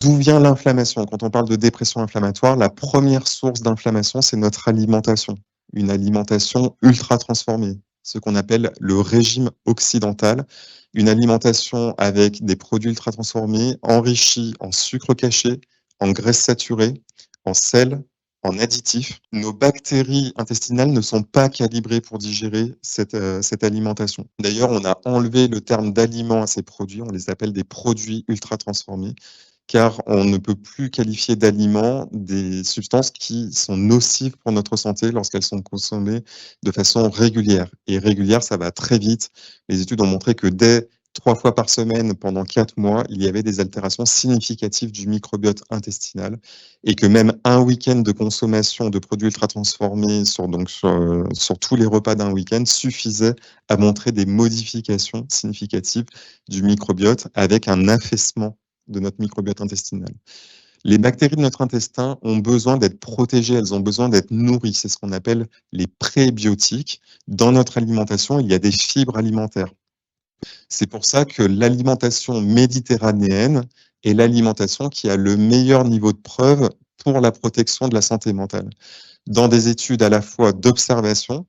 D'où vient l'inflammation? Quand on parle de dépression inflammatoire, la première source d'inflammation, c'est notre alimentation. Une alimentation ultra transformée, ce qu'on appelle le régime occidental. Une alimentation avec des produits ultra transformés, enrichis en sucre caché, en graisses saturées, en sel, en additifs. Nos bactéries intestinales ne sont pas calibrées pour digérer cette alimentation. D'ailleurs, on a enlevé le terme d'aliment à ces produits, on les appelle des produits ultra transformés, car on ne peut plus qualifier d'aliments des substances qui sont nocives pour notre santé lorsqu'elles sont consommées de façon régulière. Et régulière, ça va très vite. Les études ont montré que dès 3 fois par semaine pendant 4 mois, il y avait des altérations significatives du microbiote intestinal et que même un week-end de consommation de produits ultra transformés sur tous les repas d'un week-end suffisait à montrer des modifications significatives du microbiote avec un affaissement de notre microbiote intestinal. Les bactéries de notre intestin ont besoin d'être protégées, elles ont besoin d'être nourries. C'est ce qu'on appelle les prébiotiques. Dans notre alimentation, il y a des fibres alimentaires. C'est pour ça que l'alimentation méditerranéenne est l'alimentation qui a le meilleur niveau de preuve pour la protection de la santé mentale. Dans des études à la fois d'observation,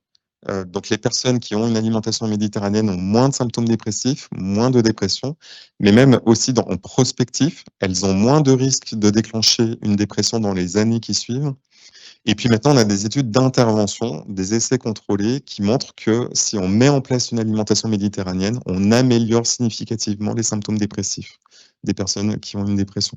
donc les personnes qui ont une alimentation méditerranéenne ont moins de symptômes dépressifs, moins de dépression, mais même aussi en prospectif, elles ont moins de risques de déclencher une dépression dans les années qui suivent. Et puis maintenant, on a des études d'intervention, des essais contrôlés qui montrent que si on met en place une alimentation méditerranéenne, on améliore significativement les symptômes dépressifs des personnes qui ont une dépression.